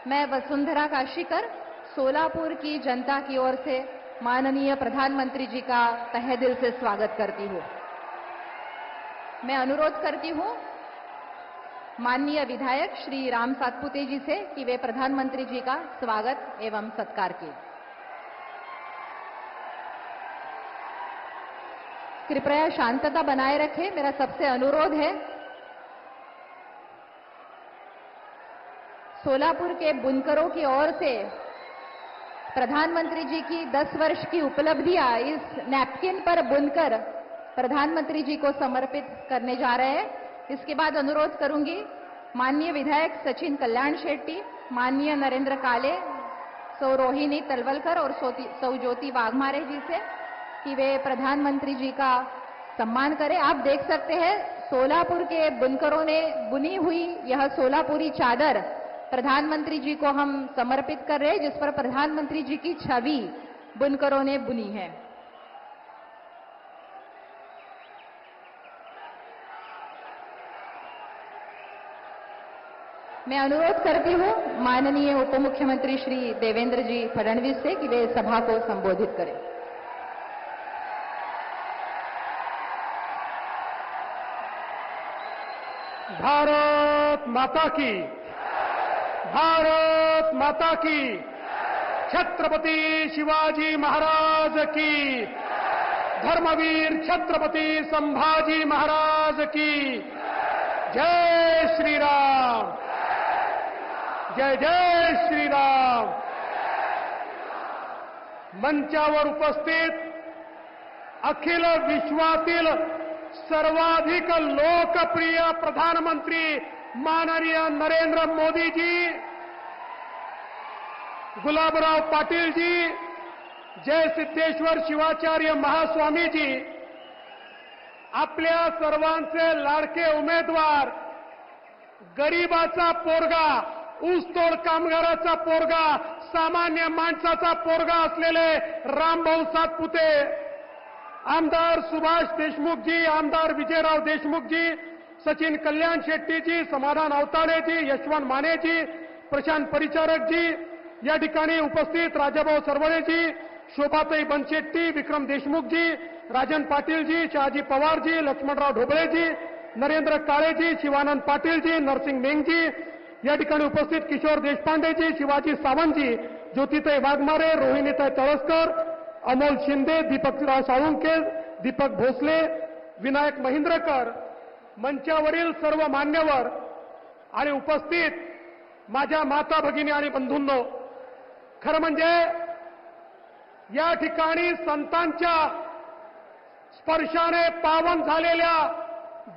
मैं वसुंधरा काशीकर सोलापुर की जनता की ओर से माननीय प्रधानमंत्री जी का तहे दिल से स्वागत करती हूँ। मैं अनुरोध करती हूँ माननीय विधायक श्री राम सातपुते जी से कि वे प्रधानमंत्री जी का स्वागत एवं सत्कार किए। कृपया शांतता बनाए रखें, मेरा सबसे अनुरोध है। सोलापुर के बुनकरों की ओर से प्रधानमंत्री जी की 10 वर्ष की उपलब्धियां इस नैपकिन पर बुनकर प्रधानमंत्री जी को समर्पित करने जा रहे हैं। इसके बाद अनुरोध करूंगी माननीय विधायक सचिन कल्याण शेट्टी, माननीय नरेंद्र काले, सौ रोहिणी तलवलकर और सौ ज्योति वाघमारे जी से कि वे प्रधानमंत्री जी का सम्मान करें। आप देख सकते हैं सोलापुर के बुनकरों ने बुनी हुई यह सोलापुरी चादर प्रधानमंत्री जी को हम समर्पित कर रहे हैं, जिस पर प्रधानमंत्री जी की छवि बुनकरों ने बुनी है। मैं अनुरोध करती हूं माननीय उप मुख्यमंत्री श्री देवेंद्र जी फडणवीस से कि वे सभा को संबोधित करें। भारत माता की, भारत माता की, छत्रपति शिवाजी महाराज की, धर्मवीर छत्रपति संभाजी महाराज की जय श्री राम, जय जय श्री राम। मंचावर उपस्थित अखिल विश्वातील सर्वाधिक लोकप्रिय प्रधानमंत्री माननीय नरेंद्र मोदी जी, गुलाबराव पाटील जी, जय सिद्धेश्वर शिवाचार्य महास्वामी जी, आपल्या सर्वांचे लाडके उमेदवार, गरीबाचा पोरगा, ऊसतोड कामगाराचा पोरगा, सामान्य माणसाचा पोरगा असलेले रामभाऊ सातपुते, आमदार सुभाष देशमुख जी, आमदार विजयराव देशमुख जी, सचिन कल्याण शेट्टी जी, समाधान अवताडे जी, यशवंत माने जी, प्रशांत परिचारक जी, या ठिकाणी उपस्थित राजाभाऊ सरवळे जी, शोभाताई बनशेट्टी, विक्रम देशमुख जी, राजन पाटील जी, शहाजी पवार जी, लक्ष्मणराव ढोबळे जी, नरेंद्र काळे जी, शिवानंद पाटील जी, नरसिंग मेंग जी, या ठिकाणी उपस्थित किशोर देशपांडे जी, शिवाजी सावंत जी, ज्योतिताई वाघमारे, रोहिणीताई तळसकर, अमोल शिंदे, दीपकराव साळुंके, दीपक भोसले, विनायक महिंद्रकर, मंचावरील सर्व मान्यवर आणि उपस्थित माझ्या माता भगिनी आणि बंधूंनो, खरं म्हणजे या ठिकाणी संतांच्या स्पर्शाने पावन झालेल्या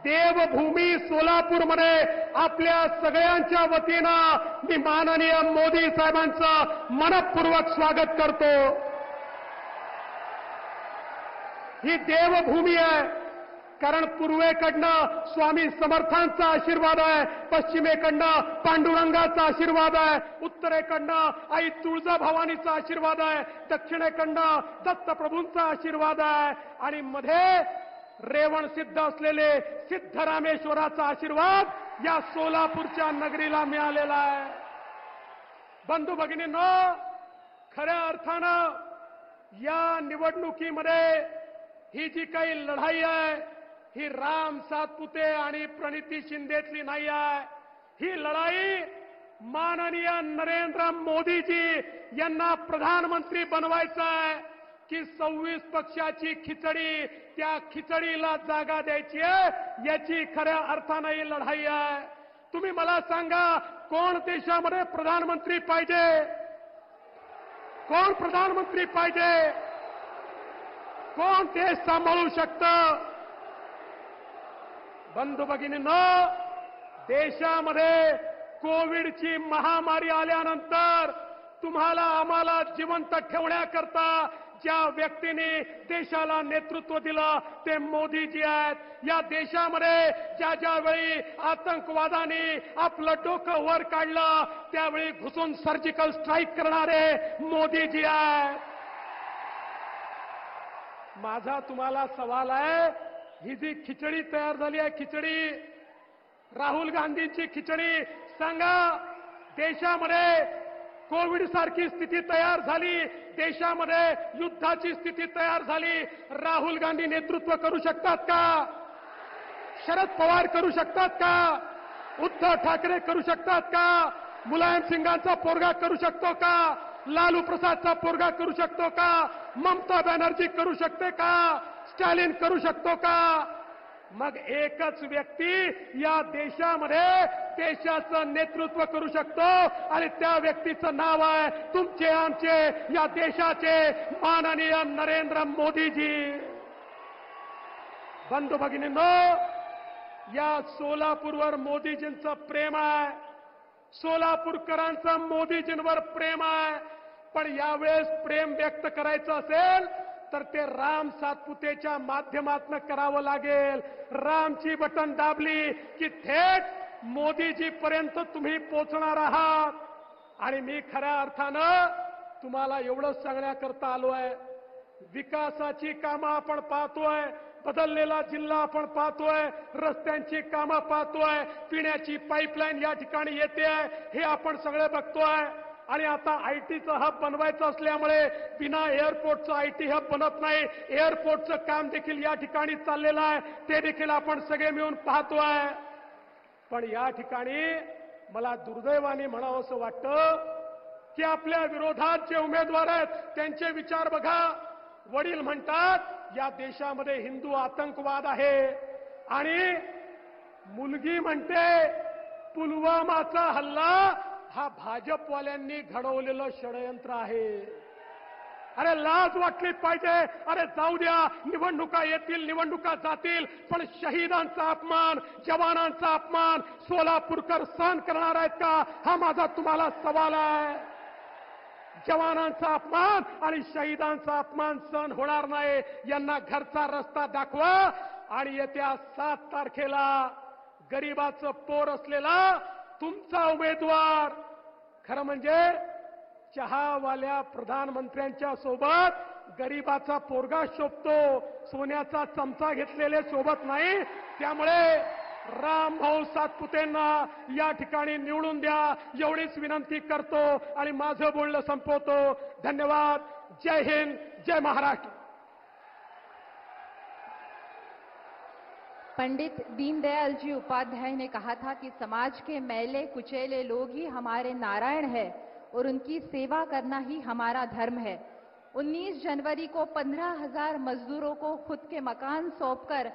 देवभूमी सोलापूरमध्ये आपल्या सगळ्यांच्या वतीनं मी माननीय मोदी साहेबांचं मनपूर्वक स्वागत करतो। ही देवभूमी आहे, कारण पूर्वेकडनं स्वामी समर्थांचा आशीर्वाद आहे, पश्चिमेकडनं पांडुरंगाचा आशीर्वाद आहे, उत्तरेकडनं आई तुळजाभवानीचा आशीर्वाद आहे, दक्षिणेकडनं दत्तप्रभूंचा आशीर्वाद आहे आणि मध्ये रेवण सिद्ध असलेले सिद्धरामेश्वराचा आशीर्वाद या सोलापूरच्या नगरीला मिळालेला आहे। बंधू भगिनींनो, खऱ्या अर्थानं या निवडणुकीमध्ये ही जी काही लढाई आहे ही राम सातपुते आणि प्रणिती शिंदेतली नाही आहे। ही लढाई माननीय नरेंद्र मोदीजी यांना प्रधानमंत्री बनवायचं आहे की 26 पक्षाची खिचडी, त्या खिचडीला जागा द्यायची आहे, याची खऱ्या अर्थानं ही लढाई आहे। तुम्ही मला सांगा, कोण देशामध्ये प्रधानमंत्री पाहिजे? कोण प्रधानमंत्री पाहिजे? कोण देश सांभाळू शकतं? बंधू भगिनींनो, देशामध्ये कोविडची महामारी आल्यानंतर तुम्हाला आम्हाला जिवंत ठेवण्याकरता ज्या व्यक्तीने देशाला नेतृत्व दिलं ते मोदीजी आहेत। या देशामध्ये ज्या ज्यावेळी आतंकवादाने आपलं डोकं वर काढलं त्यावेळी घुसून सर्जिकल स्ट्राईक करणारे मोदीजी आहेत। माझा तुम्हाला सवाल आहे, ही जी खिचडी तयार झाली आहे, खिचडी राहुल गांधींची खिचडी, सांगा देशामध्ये कोविड सारखी स्थिती तयार झाली, देशामध्ये युद्धाची स्थिती तयार झाली. राहुल गांधी नेतृत्व करू शकतात का? शरद पवार करू शकतात का? उद्धव ठाकरे करू शकतात का? मुलायम सिंगांचा पोरगा करू शकतो का? लालू प्रसादचा पोरगा करू शकतो का? ममता बॅनर्जी करू शकते का? स्टॅलिन करू शकतो का? मग एकच व्यक्ती या देशामध्ये देशाचं नेतृत्व करू शकतो आणि त्या व्यक्तीचं नाव आहे तुमचे आमचे या देशाचे माननीय नरेंद्र मोदीजी. बंधू भगिनींनो, या सोलापूरवर मोदीजींचं प्रेम आहे, सोलापूरकरांचं मोदीजींवर प्रेम आहे. पण यावेळेस प्रेम व्यक्त करायचं असेल तर ते राम सातपुतेच्या माध्यमातून करावं लागेल. रामची बटन दाबली की थेट मोदीजीपर्यंत तुम्ही पोहोचणार आहात. आणि मी खऱ्या अर्थानं तुम्हाला एवढंच सांगण्याकरता आलो आहे. विकासाची कामं आपण पाहतोय, बदललेला जिल्हा आपण पाहतोय, रस्त्यांची कामं पाहतोय, पिण्याची पाईपलाईन या ठिकाणी येते आहे, हे आपण सगळे बघतोय. आणि आता आयटीचं हब बनवायचं असल्यामुळे बिना एअरपोर्टचं आयटी हब बनत नाही. एअरपोर्टचं काम देखील या ठिकाणी चाललेलं आहे, ते देखील आपण सगळे मिळून पाहतोय. पण या ठिकाणी मला दुर्दैवाने म्हणावं असं वाटतं की आपल्या विरोधात जे उमेदवार आहेत त्यांचे विचार बघा. वडील म्हणतात या देशामध्ये हिंदू आतंकवाद आहे आणि मुलगी म्हणते पुलवामाचा हल्ला हा भाजपवाल्यांनी घडवलेलं षडयंत्र आहे. अरे लाज वाटली पाहिजे. अरे जाऊ द्या, निवडणुका येतील, निवडणुका जातील, पण शहीदांचा अपमान, जवानांचा अपमान सोलापूरकर सहन करणार आहेत का? हा माझा तुम्हाला सवाल आहे. जवानांचा अपमान आणि शहीदांचा अपमान सहन होणार नाही. यांना घरचा रस्ता दाखवा आणि येत्या 7 तारखेला गरिबाचं पोर असलेला तुमचा उमेदवार, खरं म्हणजे चहावाल्या प्रधानमंत्र्यांच्या सोबत गरिबाचा पोरगा शोभतो, सोन्याचा चमचा घेतलेले सोबत नाही. त्यामुळे रामभाऊ सातपुतेंना या ठिकाणी निवडून द्या एवढीच विनंती करतो आणि माझं बोलणं संपवतो. धन्यवाद. जय हिंद, जय महाराष्ट्र. पंडित दीनदयाल जी उपाध्याय ने कहा था कि समाज के मैले कुचेले लोग ही हमारे नारायण है और उनकी सेवा करना ही हमारा धर्म है. 19 जनवरी को 15,000 मजदूरों को खुद के मकान सौंपकर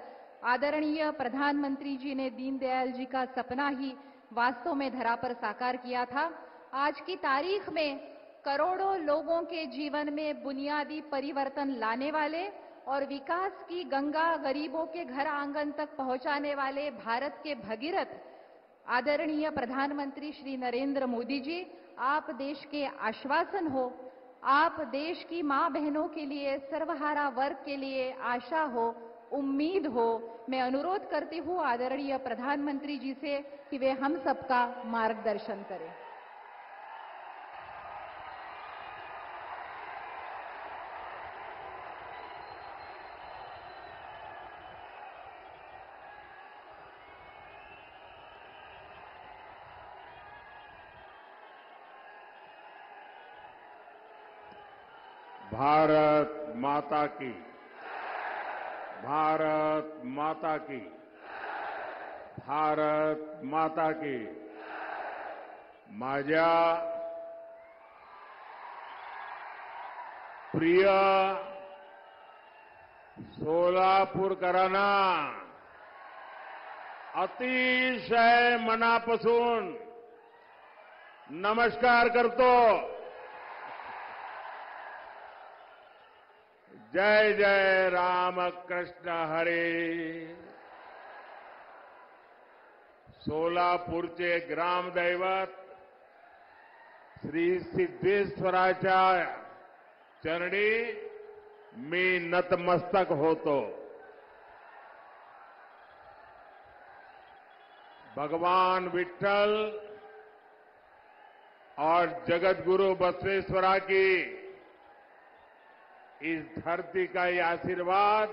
आदरणीय प्रधानमंत्री जी ने दीनदयाल जी का सपना ही वास्तव में धरा पर साकार किया था. आज की तारीख में करोड़ों लोगों के जीवन में बुनियादी परिवर्तन लाने वाले और विकास की गंगा गरीबों के घर आंगन तक पहुंचाने वाले भारत के भगीरथ आदरणीय प्रधानमंत्री श्री नरेंद्र मोदी जी, आप देश के आश्वासन हो, आप देश की मां बहनों के लिए, सर्वहारा वर्ग के लिए आशा हो, उम्मीद हो. मैं अनुरोध करती हूं आदरणीय प्रधानमंत्री जी से कि वे हम सबका मार्गदर्शन करें. भारत माता की, भारत माता की, भारत माता की. माझ्या प्रिय सोलापूरकरांना अतिशय मनापासून नमस्कार करतो. जय जय रामकृष्ण हरी. सोलापूरचे ग्रामदैवत श्री सिद्धेश्वराच्या चरणी मी नतमस्तक होतो. भगवान विठ्ठल और जगतगुरु बसवेश्वरा की इस धरती का ये आशीर्वाद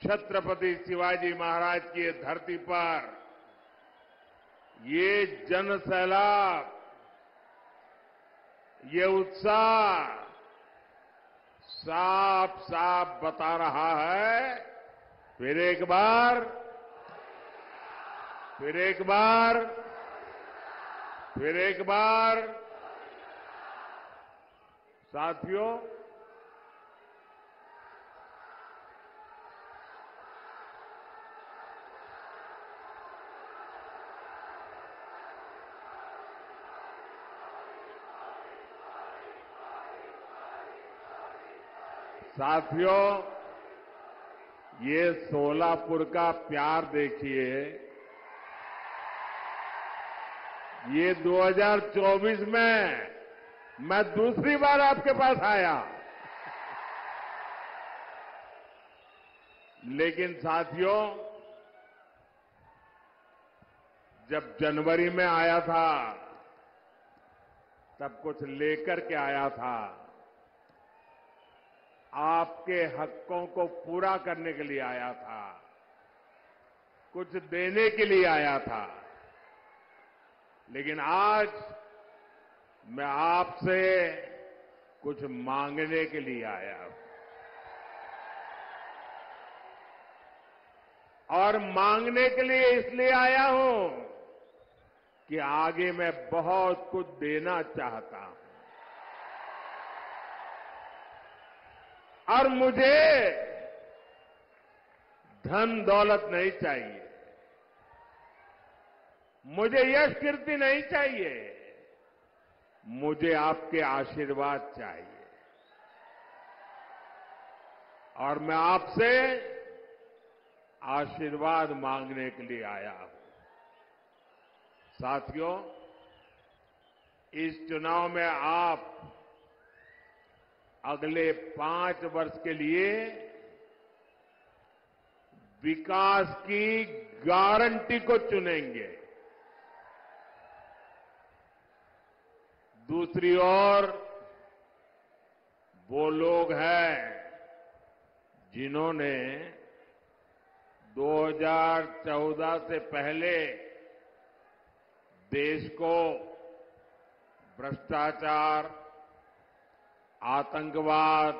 छत्रपति शिवाजी महाराज की धरती पर ये जन सैलाब, ये उत्साह साफ साफ बता रहा है, फिर एक बार, फिर एक बार, फिर एक बार, साथियों, साथियों, ये सोलापुर का प्यार देखिए। ये 2024 में मैं दूसरी बार आपके पास आया, लेकिन साथियों, जब जनवरी में आया था तब कुछ लेकर के आया था, आपके हकों को पूरा करने के लिए आया था, कुछ देने के लिए आया था। लेकिन आज मैं आपसे कुछ मांगने के लिए आया हूं, और मांगने के लिए इसलिए आया हूं कि आगे मैं बहुत कुछ देना चाहता हूं, और मुझे धन दौलत नहीं चाहिए, मुझे यश कीर्ति नहीं चाहिए, मुझे आपके आशीर्वाद चाहिए। और मैं आपसे आशीर्वाद मांगने के लिए आया हूं। साथियों, इस चुनाव में आप अगले 5 वर्ष के लिए विकास की गारंटी को चुनेंगे। दूसरी ओर वो लोग हैं जिन्होंने 2014 से पहले देश को भ्रष्टाचार, आतंकवाद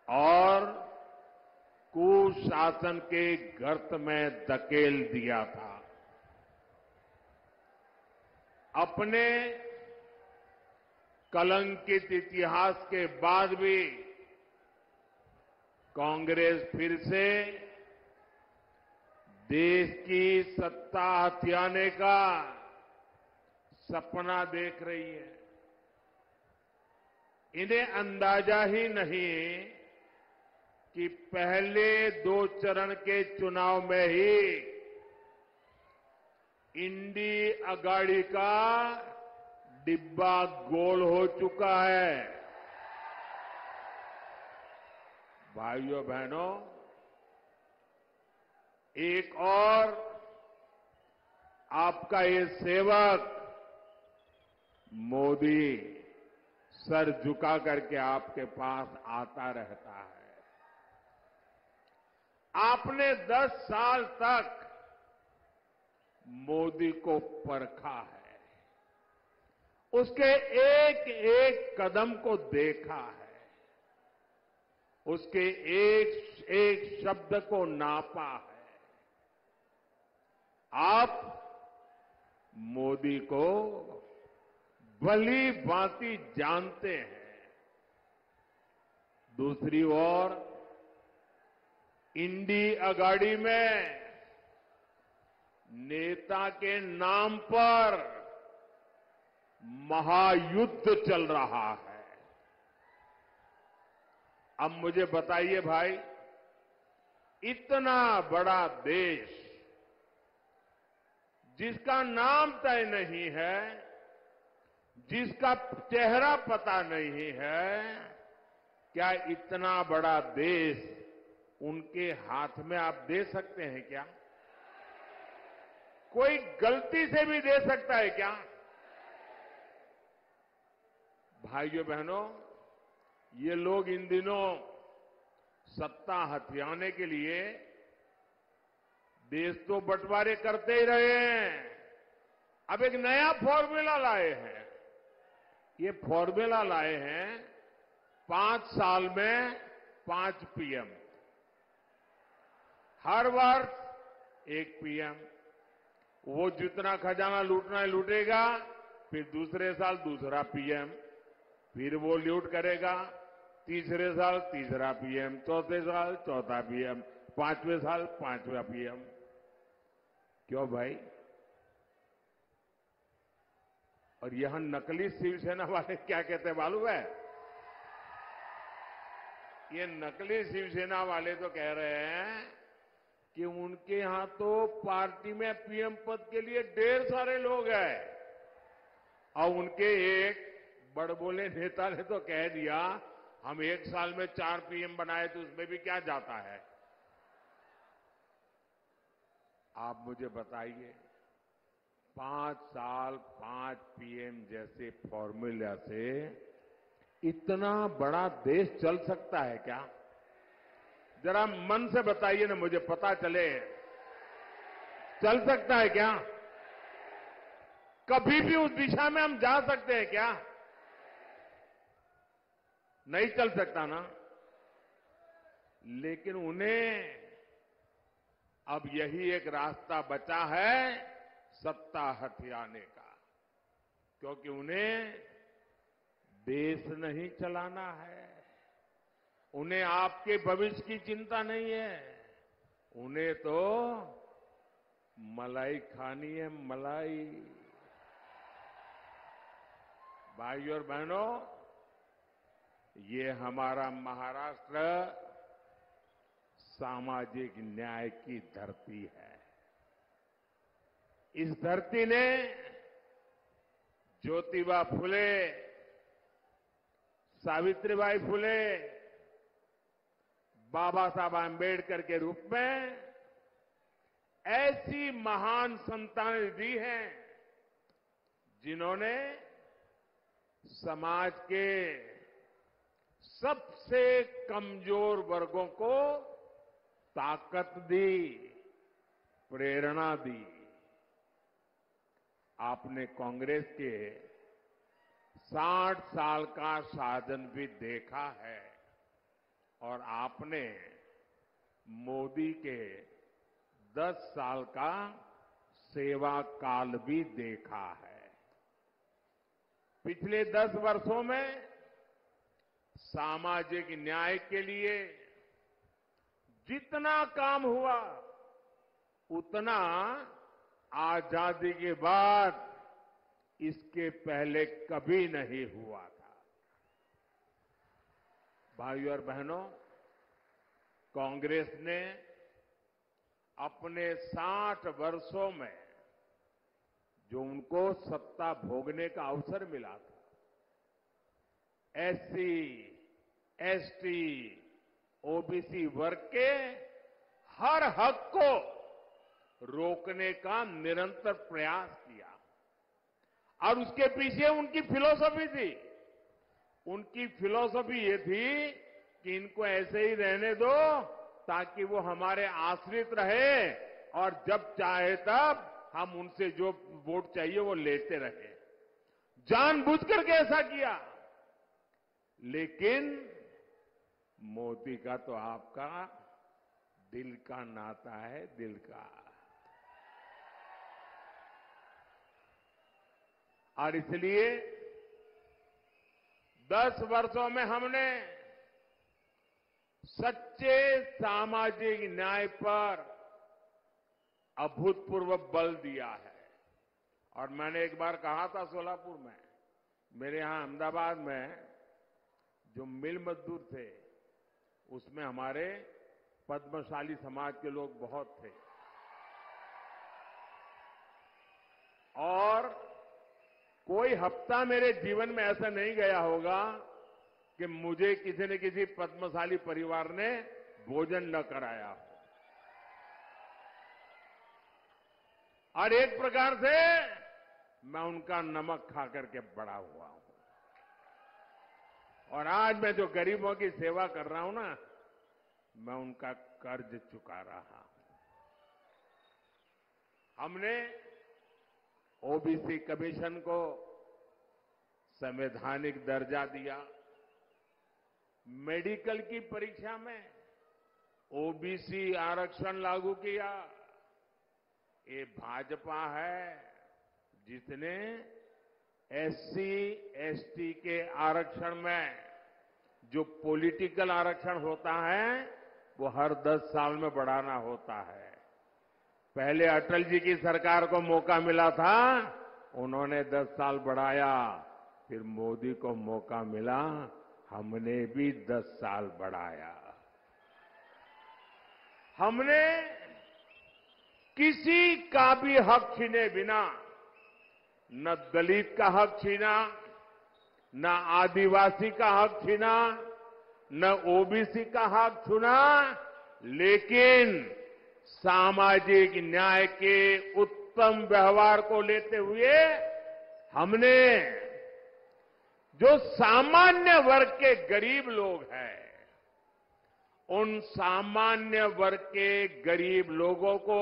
और कुशासन के गर्त में धकेल दिया था। अपने कलंकित इतिहास के बाद भी कांग्रेस फिर से देश की सत्ता हथियाने का सपना देख रही है। इन्हें अंदाजा ही नहीं कि पहले 2 चरण के चुनाव में ही इंडी अगाड़ी का डिब्बा गोल हो चुका है। भाइयों बहनों, एक और आपका ये सेवक मोदी सर झुका करके आपके पास आता रहता है। आपने 10 साल तक मोदी को परखा है, उसके एक एक कदम को देखा है, उसके एक एक शब्द को नापा है। आप मोदी को भली भांति जानते हैं। दूसरी ओर इंडी अगाड़ी में नेता के नाम पर महायुद्ध चल रहा है। अब मुझे बताइए भाई, इतना बड़ा देश जिसका नाम तय नहीं है, जिसका चेहरा पता नहीं है, क्या इतना बड़ा देश उनके हाथ में आप दे सकते हैं क्या? कोई गलती से भी दे सकता है क्या? भाइयों बहनों, ये लोग इन दिनों सत्ता हथियाने के लिए देश तो बंटवारे करते ही रहे हैं, अब एक नया फॉर्मूला लाए हैं। ये फॉर्मूला लाए हैं 5 साल में 5 पीएम, हर वर्ष 1 पीएम। वो जितना खजाना लूटना है लूटेगा, फिर दूसरे साल दूसरा पीएम, फिर वो लूट करेगा, तीसरे साल तीसरा पीएम, चौथे साल चौथा पीएम, 5वें साल 5वां पीएम। क्यों भाई? और यहां नकली शिवसेना वाले क्या कहते हैं मालूम है? ये नकली शिवसेना वाले तो कह रहे हैं कि उनके यहां तो पार्टी में पीएम पद के लिए ढेर सारे लोग हैं। और उनके एक बड़बोले नेता ने तो कह दिया, हम 1 साल में 4 पीएम बनाए तो उसमें भी क्या जाता है। आप मुझे बताइए, 5 साल 5 पीएम जैसे फॉर्मूला से इतना बड़ा देश चल सकता है क्या? जरा मन से बताइए ना, मुझे पता चले। चल सकता है क्या? कभी भी उस दिशा में हम जा सकते हैं क्या? नहीं चल सकता ना। लेकिन उन्हें अब यही एक रास्ता बचा है सत्ता हथियाने का, क्योंकि उन्हें देश नहीं चलाना है, उन्हें आपके भविष्य की चिंता नहीं है, उन्हें तो मलाई खानी है, मलाई। भाइयों और बहनों, ये हमारा महाराष्ट्र सामाजिक न्याय की धरती है। इस धरती ने ज्योतिबा फुले, सावित्रीबाई फुले, बाबा साहब आंबेडकर के रूप में ऐसी महान संतानें दी हैं जिन्होंने समाज के सबसे कमजोर वर्गों को ताकत दी, प्रेरणा दी। आपने कांग्रेस के 60 साल का शासन भी देखा है और आपने मोदी के 10 साल का सेवा काल भी देखा है। पिछले 10 वर्षों में सामाजिक न्याय के लिए जितना काम हुआ उतना आजादी के बाद इसके पहले कभी नहीं हुआ था। भाइयों और बहनों, कांग्रेस ने अपने 60 वर्षों में जो उनको सत्ता भोगने का अवसर मिला था, एससी, एसटी, ओबीसी वर्ग के हर हक को रोकने का निरंतर प्रयास किया। और उसके पीछे उनकी फिलॉसफी थी। उनकी फिलॉसफी ये थी कि इनको ऐसे ही रहने दो ताकि वो हमारे आश्रित रहे और जब चाहे तब हम उनसे जो वोट चाहिए वो लेते रहे। जानबूझ करके ऐसा किया। लेकिन मोदी का तो आपका दिल का नाता है, दिल का। और इसलिए 10 वर्षों में हमने सच्चे सामाजिक न्याय पर अभूतपूर्व बल दिया है। और मैंने एक बार कहा था सोलापुर में, मेरे यहां अहमदाबाद में जो मिल मजदूर थे उसमें हमारे पद्मशाली समाज के लोग बहुत थे। और कोई हफ्ता मेरे जीवन में ऐसा नहीं गया होगा कि मुझे किसी न किसी पद्मशाली परिवार ने भोजन न कराया हो। और एक प्रकार से मैं उनका नमक खा करके बड़ा हुआ हूं। और आज मैं जो गरीबों की सेवा कर रहा हूं ना, मैं उनका कर्ज चुका रहा हूं। हमने ओबीसी कमीशन को संवैधानिक दर्जा दिया, मेडिकल की परीक्षा में ओबीसी आरक्षण लागू किया। ये भाजपा है जिसने एससी एसटी के आरक्षण में जो पॉलिटिकल आरक्षण होता है वो हर 10 साल में बढ़ाना होता है। पहले अटल जी की सरकार को मौका मिला था, उन्होंने 10 साल बढ़ाया, फिर मोदी को मौका मिला, हमने भी 10 साल बढ़ाया। हमने किसी का भी हक छीने बिना न दलित का हक छीना, न आदिवासी का हक छीना, न ओबीसी का हक छीना, लेकिन सामाजिक न्याय के उत्तम व्यवहार को लेते हुए हमने जो सामान्य वर्ग के गरीब लोग हैं, उन सामान्य वर्ग के गरीब लोगों को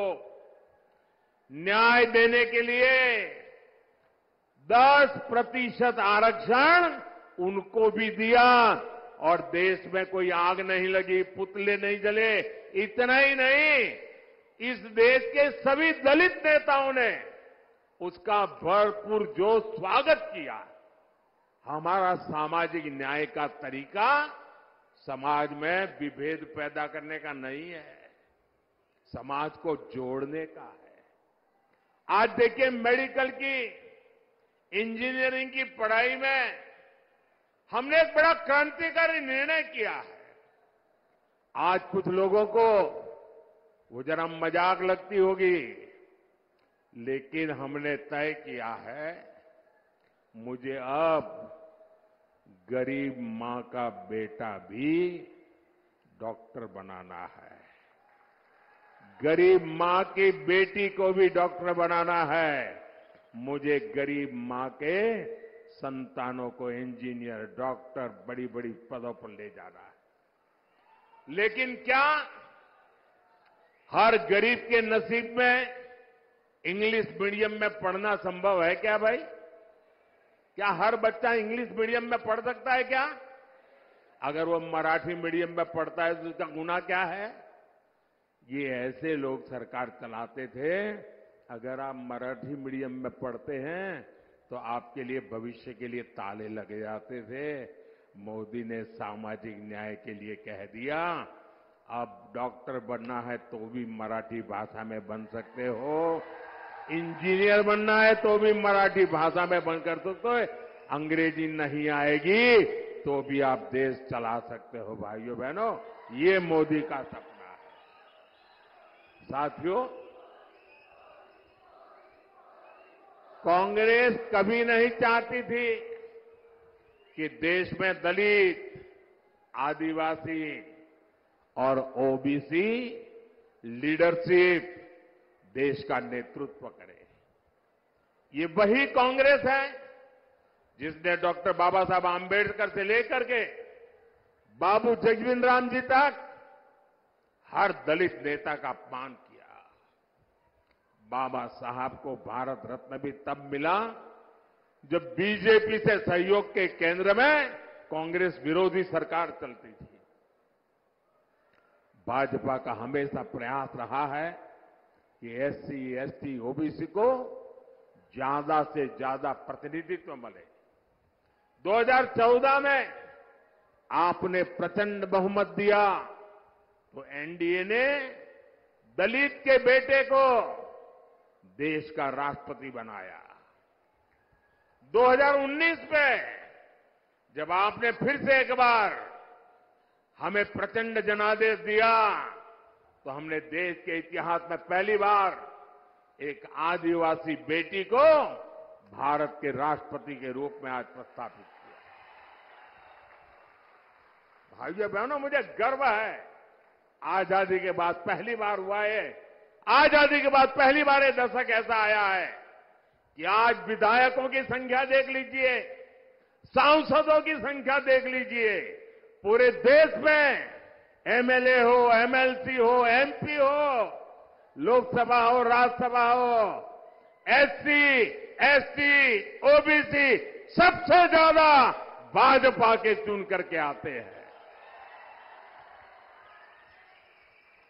न्याय देने के लिए 10% आरक्षण उनको भी दिया और देश में कोई आग नहीं लगी, पुतले नहीं जले। इतना ही नहीं, इस देश के सभी दलित नेताओं ने उसका भरपूर जोश स्वागत किया। हमारा सामाजिक न्याय का तरीका समाज में विभेद पैदा करने का नहीं है, समाज को जोड़ने का है। आज देखिए, मेडिकल की, इंजीनियरिंग की पढ़ाई में हमने एक बड़ा क्रांतिकारी निर्णय किया है। आज कुछ लोगों को वो जरा मजाक लगती होगी, लेकिन हमने तय किया है, मुझे अब गरीब मां का बेटा भी डॉक्टर बनाना है, गरीब मां की बेटी को भी डॉक्टर बनाना है, मुझे गरीब मां के संतानों को इंजीनियर, डॉक्टर, बड़ी बड़ी पदों पर ले जाना है। लेकिन क्या हर गरीब के नसीब में इंग्लिश मीडियम में पढ़ना संभव है क्या भाई? क्या हर बच्चा इंग्लिश मीडियम में पढ़ सकता है क्या? अगर वो मराठी मीडियम में पढ़ता है तो उसका गुनाह क्या है? ये ऐसे लोग सरकार चलाते थे। अगर आप मराठी मीडियम में पढ़ते हैं तो आपके लिए भविष्य के लिए ताले लगे जाते थे। मोदी ने सामाजिक न्याय के लिए कह दिया, अब डॉक्टर बनना है तो भी मराठी भाषा में बन सकते हो, इंजीनियर बनना है तो भी मराठी भाषा में बन कर सकते हो, अंग्रेजी नहीं आएगी तो भी आप देश चला सकते हो। भाइयों बहनों, ये मोदी का सपना है। साथियों, कांग्रेस कभी नहीं चाहती थी कि देश में दलित, आदिवासी और ओबीसी लीडरशिप देश का नेतृत्व करे। ये वही कांग्रेस है जिसने डॉक्टर बाबा साहब आंबेडकर से लेकर के बाबू जगजीवन राम जी तक हर दलित नेता का अपमान किया। बाबा साहब को भारत रत्न भी तब मिला जब बीजेपी से सहयोग के केंद्र में कांग्रेस विरोधी सरकार चलती थी। भाजपा का हमेशा प्रयास रहा है कि एससी, एसटी, ओबीसी को ज्यादा से ज्यादा प्रतिनिधित्व मिले। 2014 में आपने प्रचंड बहुमत दिया तो एनडीए ने दलित के बेटे को देश का राष्ट्रपति बनाया। 2019 में जब आपने फिर से एक बार हमें प्रचंड जनादेश दिया तो हमने देश के इतिहास में पहली बार एक आदिवासी बेटी को भारत के राष्ट्रपति के रूप में आज प्रस्तावित किया। भाइयों बहनों, मुझे गर्व है, आजादी के बाद पहली बार हुआ है। आजादी के बाद पहली बार ये दशक ऐसा आया है कि आज विधायकों की संख्या देख लीजिए, सांसदों की संख्या देख लीजिए, पूरे देश में एमएलए हो, एमएलसी हो, एमपी हो, लोकसभा हो, राज्यसभा हो, एससी, एसटी, ओबीसी सबसे ज्यादा भाजपा के चुन करके आते हैं।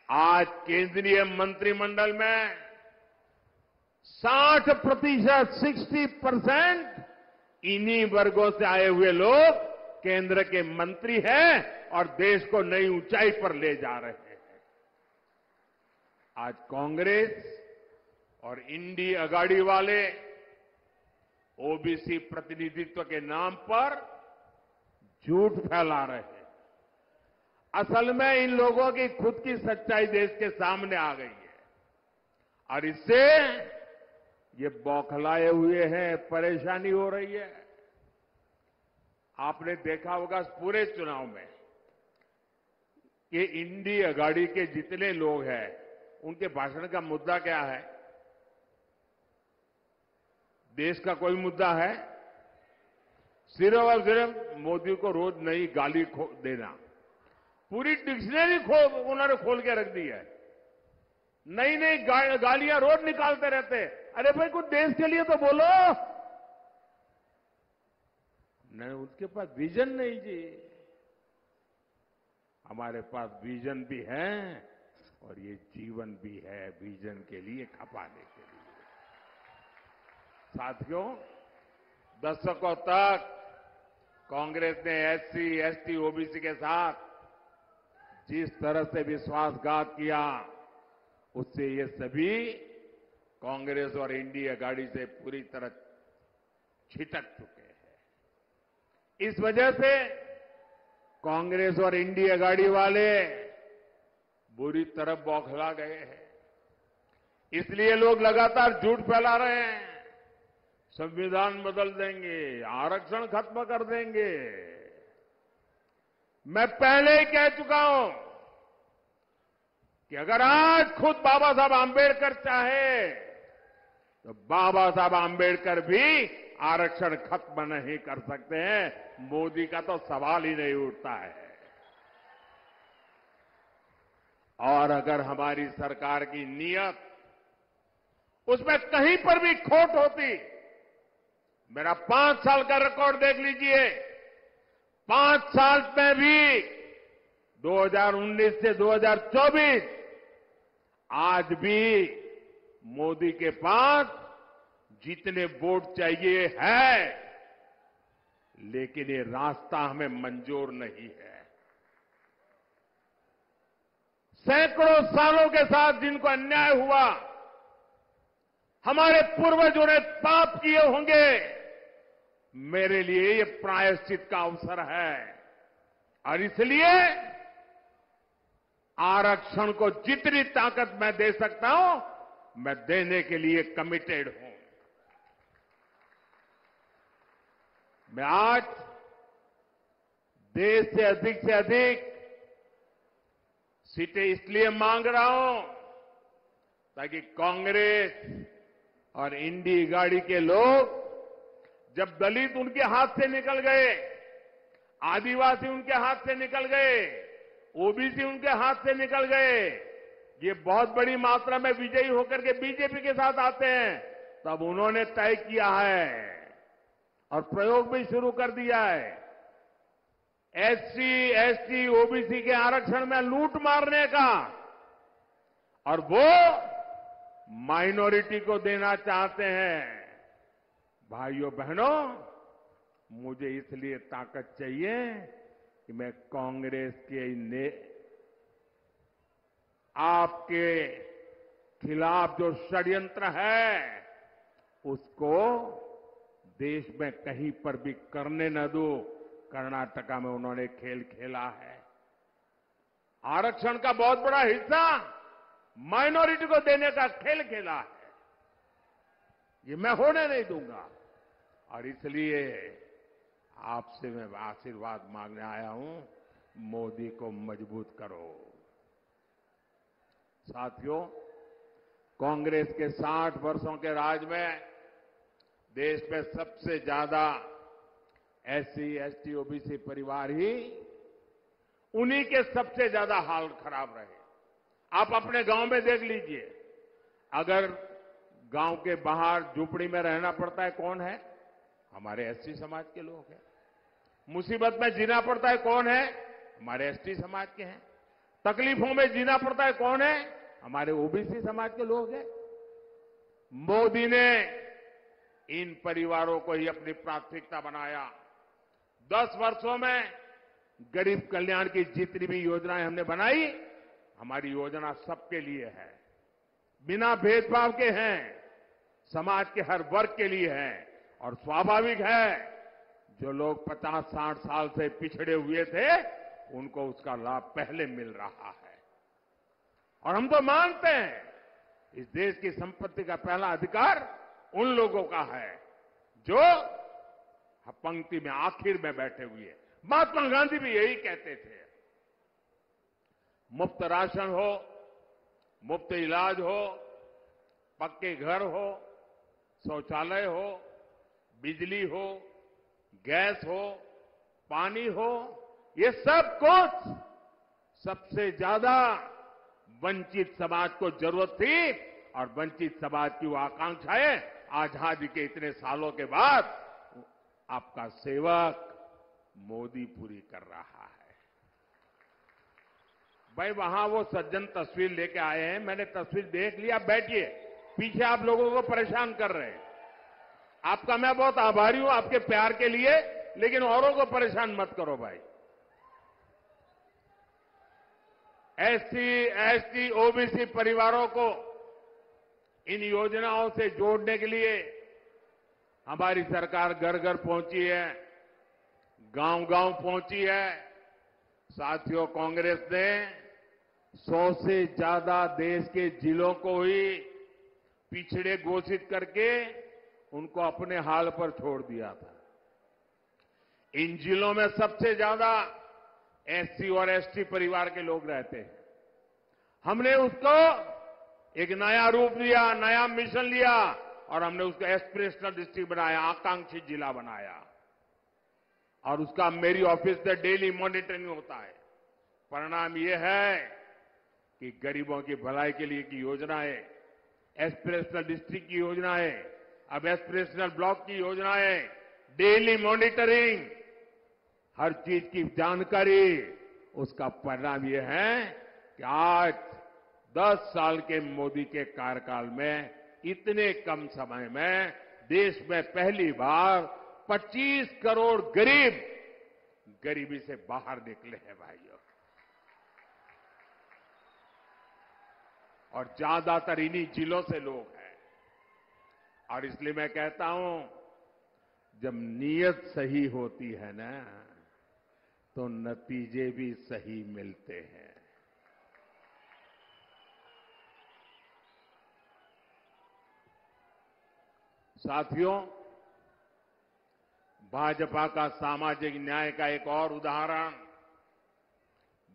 आज केंद्रीय मंत्रिमंडल में 60%, 60% इन्हीं वर्गों से आए हुए लोग केंद्र के मंत्री हैं और देश को नई ऊंचाई पर ले जा रहे हैं। आज कांग्रेस और इंडी अगाड़ी वाले ओबीसी प्रतिनिधित्व के नाम पर झूठ फैला रहे हैं। असल में इन लोगों की खुद की सच्चाई देश के सामने आ गई है और इससे ये बौखलाए हुए हैं, परेशानी हो रही है। आपने देखा होगा पूरे चुनाव में कि इंडी अगाड़ी के जितने लोग हैं उनके भाषण का मुद्दा क्या है? देश का कोई मुद्दा है? सिर्फ और सिर्फ मोदी को रोज नई गाली देना। पूरी डिक्शनरी उन्होंने खोल के रख दी है। नई नई गालियां रोज निकालते रहते हैं। अरे भाई कुछ देश के लिए तो बोलो। नहीं, उसके पास विजन नहीं जी। हमारे पास विजन भी है और ये जीवन भी है विजन के लिए खपाने के लिए। साथियों, दशकों तक कांग्रेस ने एससी, एसटी, ओबीसी के साथ जिस तरह से विश्वासघात किया, उससे ये सभी कांग्रेस और इंडी अगाड़ी से पूरी तरह छिटक चुके हैं। इस वजह से कांग्रेस और इंडी अगाड़ी वाले बुरी तरह बौखला गए हैं। इसलिए लोग लगातार झूठ फैला रहे हैं। संविधान बदल देंगे, आरक्षण खत्म कर देंगे। मैं पहले ही कह चुका हूं कि अगर आज खुद बाबा साहब आंबेडकर चाहे तो बाबा साहब आंबेडकर भी आरक्षण खत्म नहीं कर सकते हैं। मोदी का तो सवाल ही नहीं उठता है। और अगर हमारी सरकार की नीयत उसमें कहीं पर भी खोट होती, मेरा 5 साल का रिकॉर्ड देख लीजिए। 5 साल में भी 2019 से 2024 आज भी मोदी के पास जितने वोट चाहिए है, लेकिन ये रास्ता हमें मंजूर नहीं है। सैकड़ों सालों के साथ जिनको अन्याय हुआ, हमारे पूर्वजों ने पाप किए होंगे, मेरे लिए ये प्रायश्चित का अवसर है और इसलिए आरक्षण को जितनी ताकत मैं दे सकता हूं, मैं देने के लिए कमिटेड हूं। मैं आज देश से अधिक सीटें इसलिए मांग रहा हूं ताकि कांग्रेस और इंडी गाड़ी के लोग, जब दलित उनके हाथ से निकल गए, आदिवासी उनके हाथ से निकल गए, ओबीसी उनके हाथ से निकल गए, ये बहुत बड़ी मात्रा में विजयी होकर के बीजेपी के साथ आते हैं, तब उन्होंने तय किया है और प्रयोग भी शुरू कर दिया है, एससी, एसटी, ओबीसी के आरक्षण में लूट मारने का, और वो माइनॉरिटी को देना चाहते हैं। भाइयों बहनों, मुझे इसलिए ताकत चाहिए कि मैं कांग्रेस के आपके खिलाफ जो षड्यंत्र है उसको देश में कहीं पर भी करने न दो। कर्नाटका में उन्होंने खेल खेला है। आरक्षण का बहुत बड़ा हिस्सा माइनॉरिटी को देने का खेल खेला है। ये मैं होने नहीं दूंगा और इसलिए आपसे मैं आशीर्वाद मांगने आया हूं, मोदी को मजबूत करो। साथियों, कांग्रेस के 60 वर्षों के राज में देश में सबसे ज्यादा एससी, एसटी, ओबीसी परिवार ही, उन्हीं के सबसे ज्यादा हाल खराब रहे। आप अपने गांव में देख लीजिए, अगर गांव के बाहर झूपड़ी में रहना पड़ता है कौन है? हमारे एसटी समाज के लोग हैं। मुसीबत में जीना पड़ता है कौन है? हमारे एसटी समाज के हैं। तकलीफों में जीना पड़ता है कौन है? हमारे ओबीसी समाज के लोग हैं। मोदी ने इन परिवारों को ही अपनी प्राथमिकता बनाया। 10 वर्षों में गरीब कल्याण की जितनी भी योजनाएं हमने बनाई, हमारी योजना सबके लिए है, बिना भेदभाव के हैं, समाज के हर वर्ग के लिए है। और स्वाभाविक है, जो लोग 50-60 साल से पिछड़े हुए थे, उनको उसका लाभ पहले मिल रहा है। और हम तो मानते हैं इस देश की संपत्ति का पहला अधिकार उन लोगों का है जो पंक्ति में आखिर में बैठे हुए। महात्मा गांधी भी यही कहते थे। मुफ्त राशन हो, मुफ्त इलाज हो, पक्के घर हो, शौचालय हो, बिजली हो, गैस हो, पानी हो, ये सब कुछ सबसे ज्यादा वंचित समाज को जरूरत थी। और वंचित समाज की वो आकांक्षाएं आजादी के इतने सालों के बाद आपका सेवक मोदी पूरी कर रहा है। भाई वहां वो सज्जन तस्वीर लेके आए हैं, मैंने तस्वीर देख लिया। बैठिए, पीछे आप लोगों को परेशान कर रहे हैं। आपका मैं बहुत आभारी हूं आपके प्यार के लिए, लेकिन औरों को परेशान मत करो भाई। एससी, एसटी, ओबीसी परिवारों को इन योजनाओं से जोड़ने के लिए हमारी सरकार घर घर पहुंची है, गांव गांव पहुंची है। साथियों, कांग्रेस ने 100 से ज्यादा देश के जिलों को ही पिछड़े घोषित करके उनको अपने हाल पर छोड़ दिया था। इन जिलों में सबसे ज्यादा एससी और एसटी परिवार के लोग रहते हैं। हमने उसको एक नया रूप दिया, नया मिशन लिया और हमने उसको एस्पिरेशनल डिस्ट्रिक्ट बनाया, आकांक्षी जिला बनाया। और उसका मेरी ऑफिस से डेली मॉनिटरिंग होता है। परिणाम यह है कि गरीबों की भलाई के लिए की योजनाएं, एस्पिरेशनल डिस्ट्रिक्ट की योजनाएं, अब एस्पिरेशनल ब्लॉक की योजनाएं, डेली मॉनिटरिंग, हर चीज की जानकारी, उसका परिणाम यह है कि आज 10 साल के मोदी के कार्यकाल में इतने कम समय में देश में पहली बार 25 करोड़ गरीब गरीबी से बाहर निकले हैं भाइयों। और ज्यादातर इन्हीं जिलों से लोग हैं। और इसलिए मैं कहता हूं, जब नीयत सही होती है ना, तो नतीजे भी सही मिलते हैं। साथियों, भाजपा का सामाजिक न्याय का एक और उदाहरण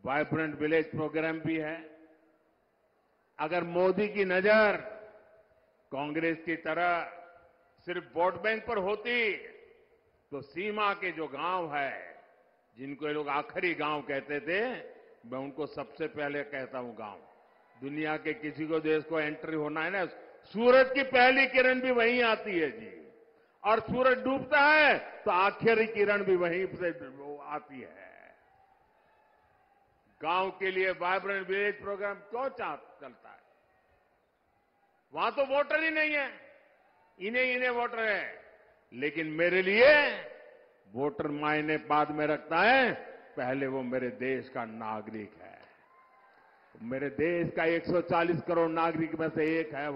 वाइब्रेंट विलेज प्रोग्राम भी है। अगर मोदी की नजर कांग्रेस की तरह सिर्फ वोट बैंक पर होती, तो सीमा के जो गांव है, जिनको ये लोग आखिरी गांव कहते थे, मैं उनको सबसे पहले कहता हूं गांव। दुनिया के किसी को देश को एंट्री होना है ना, सूरज की पहली किरण भी वहीं आती है जी। और सूरज डूबता है तो आखिरी किरण भी वहीं से आती है। गांव के लिए वाइब्रेंट विलेज प्रोग्राम क्यों चलता है? वहां तो वोटर ही नहीं है, इन्हें वोटर है। लेकिन मेरे लिए वोटर मायने बाद में रखता है, पहले वो मेरे देश का नागरिक है। मेरे देश का 140 करोड़ नागरिक में से एक है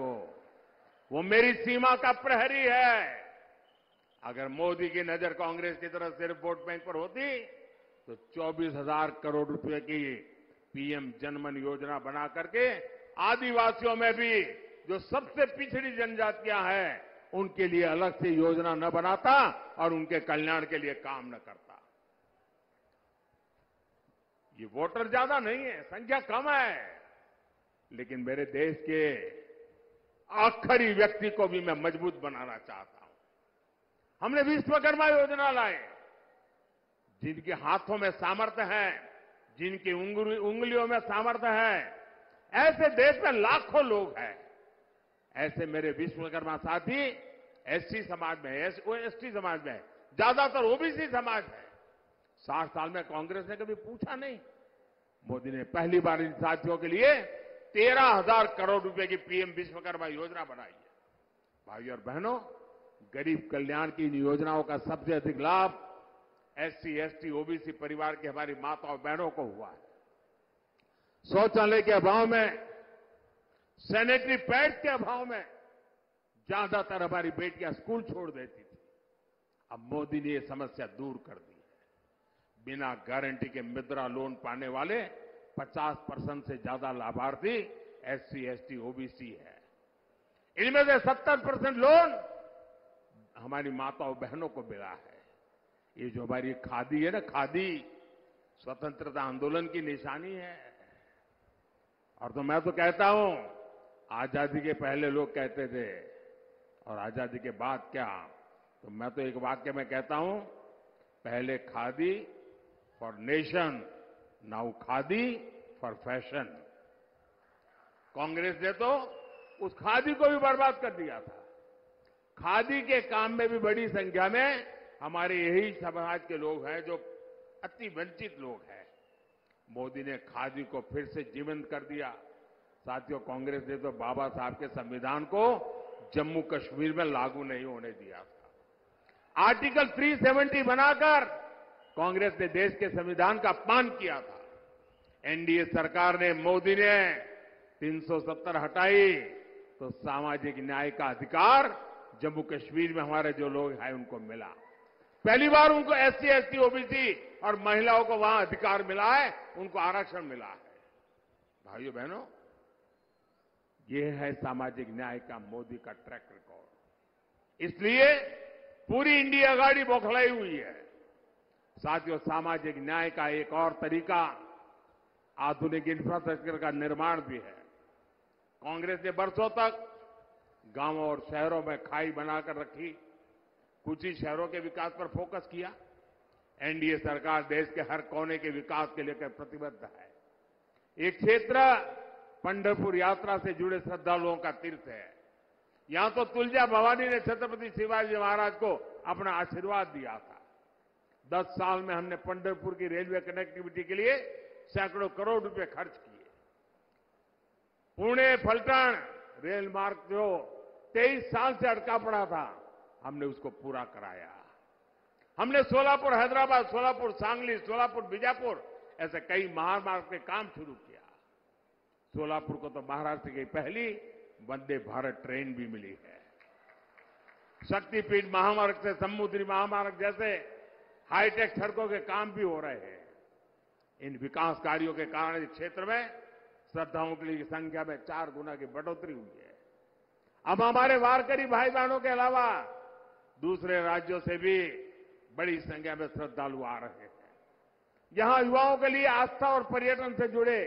वो मेरी सीमा का प्रहरी है। अगर मोदी की नजर कांग्रेस की तरफ सिर्फ वोट बैंक पर होती, तो 24,000 करोड़ रुपए की पीएम जनमन योजना बना करके आदिवासियों में भी जो सबसे पिछड़ी जनजातियां हैं, उनके लिए अलग से योजना न बनाता और उनके कल्याण के लिए काम न करता। ये वोटर ज्यादा नहीं है, संख्या कम है, लेकिन मेरे देश के आखिरी व्यक्ति को भी मैं मजबूत बनाना चाहता हूं। हमने विश्वकर्मा योजना लाए, जिनके हाथों में सामर्थ्य है, जिनकी उंगलियों में सामर्थ्य है। ऐसे देश में लाखों लोग हैं, ऐसे मेरे विश्वकर्मा साथी एससी समाज में है, एसटी समाज में है, ज्यादातर ओबीसी समाज है। 60 साल में कांग्रेस ने कभी पूछा नहीं। मोदी ने पहली बार इन साथियों के लिए 13,000 करोड़ रुपए की पीएम विश्वकर्मा योजना बनाई है। भाइयों और बहनों, गरीब कल्याण की इन योजनाओं का सबसे अधिक लाभ एससी, एसटी, ओबीसी परिवार की हमारी माताओं बहनों को हुआ है। शौचालय के अभाव में, सैनिटरी पैड्स के अभाव में ज्यादातर हमारी बेटियां स्कूल छोड़ देती थी। अब मोदी ने यह समस्या दूर कर दी है। बिना गारंटी के मुद्रा लोन पाने वाले 50% से ज्यादा लाभार्थी एससी, एसटी, ओबीसी है। इनमें से 70% लोन हमारी माताओं बहनों को मिला है। ये जो हमारी खादी है ना, खादी स्वतंत्रता आंदोलन की निशानी है। और तो मैं तो कहता हूं, आजादी के पहले लोग कहते थे और आजादी के बाद क्या, तो मैं तो एक वाक्य में कहता हूं, पहले khadi for nation, now khadi for fashion. Congress ने तो उस खादी को भी बर्बाद कर दिया था। खादी के काम में भी बड़ी संख्या में हमारे यही समाज के लोग हैं जो अति वंचित लोग हैं। मोदी ने खादी को फिर से जीवंत कर दिया। साथियों, कांग्रेस ने तो बाबा साहब के संविधान को जम्मू कश्मीर में लागू नहीं होने दिया था। आर्टिकल 370 बनाकर कांग्रेस ने देश के संविधान का अपमान किया था। एनडीए सरकार ने, मोदी ने 370 हटाई तो सामाजिक न्याय का अधिकार जम्मू कश्मीर में हमारे जो लोग हैं उनको मिला। पहली बार उनको एससी, एसटी, ओबीसी और महिलाओं को वहां अधिकार मिला है, उनको आरक्षण मिला है। भाइयों बहनों, ये है सामाजिक न्याय का मोदी का ट्रैक रिकॉर्ड। इसलिए पूरी इंडिया आघाड़ी बौखलाई हुई है। साथियों, सामाजिक न्याय का एक और तरीका आधुनिक इंफ्रास्ट्रक्चर का निर्माण भी है। कांग्रेस ने बरसों तक गांवों और शहरों में खाई बनाकर रखी, कुछ ही शहरों के विकास पर फोकस किया। एनडीए सरकार देश के हर कोने के विकास के लिए प्रतिबद्ध है। एक क्षेत्र पंढरपुर यात्रा से जुड़े श्रद्धालुओं का तीर्थ है। यहां तो तुलजा भवानी ने छत्रपति शिवाजी महाराज को अपना आशीर्वाद दिया था। 10 साल में हमने पंढरपुर की रेलवे कनेक्टिविटी के लिए सैकड़ों करोड़ रुपए खर्च किए। पुणे फलटण रेल मार्ग जो 23 साल से अटका पड़ा था, हमने उसको पूरा कराया। हमने सोलापुर हैदराबाद, सोलापुर सांगली, सोलापुर बीजापुर ऐसे कई महामार्ग के काम शुरू किया। सोलापुर को तो महाराष्ट्र की पहली वंदे भारत ट्रेन भी मिली है। शक्तिपीठ महामार्ग से समुद्री महामार्ग जैसे हाईटेक सड़कों के काम भी हो रहे हैं। इन विकास कार्यों के कारण इस क्षेत्र में श्रद्धालुओं की संख्या में 4 गुना की बढ़ोतरी हुई है। अब हमारे वारकरी भाई बहनों के अलावा दूसरे राज्यों से भी बड़ी संख्या में श्रद्धालु आ रहे हैं। यहां युवाओं के लिए आस्था और पर्यटन से जुड़े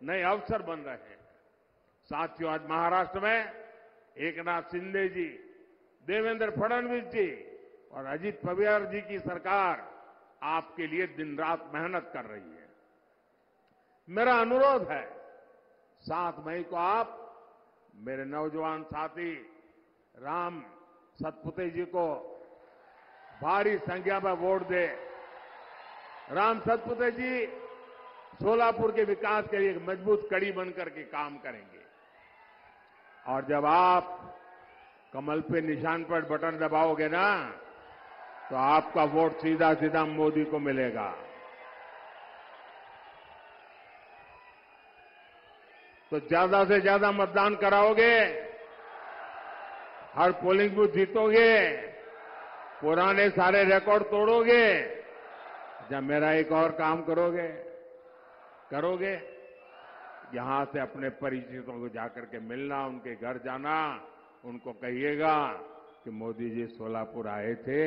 नए अवसर बन रहे हैं। साथियों, आज महाराष्ट्र में एकनाथ शिंदे जी, देवेंद्र फडणवीस जी और अजित पवार जी की सरकार आपके लिए दिन रात मेहनत कर रही है। मेरा अनुरोध है, 7 मई को आप मेरे नौजवान साथी राम सतपुते जी को भारी संख्या में वोट दे। राम सतपुते जी सोलापुर के विकास के लिए एक मजबूत कड़ी बनकर के काम करेंगे। और जब आप कमल पे निशान पर बटन दबाओगे ना, तो आपका वोट सीधा सीधा मोदी को मिलेगा। तो ज्यादा से ज्यादा मतदान कराओगे, हर पोलिंग बूथ जीतोगे, पुराने सारे रिकॉर्ड तोड़ोगे, जब मेरा एक और काम करोगे यहां से अपने परिचितों को जाकर के मिलना, उनके घर जाना, उनको कहिएगा कि मोदी जी सोलापुर आए थे,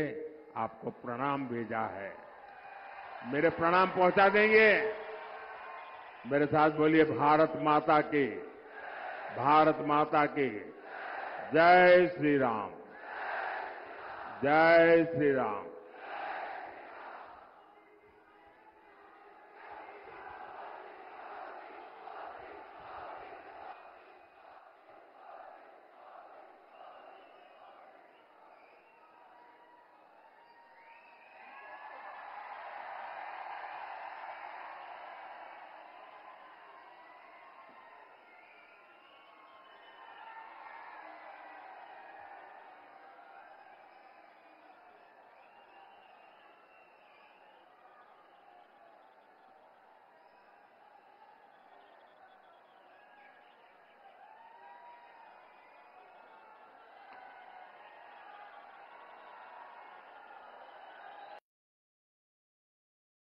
आपको प्रणाम भेजा है। मेरे प्रणाम पहुंचा देंगे। मेरे साथ बोलिए, भारत माता की, भारत माता की जय श्री राम, जय श्री राम।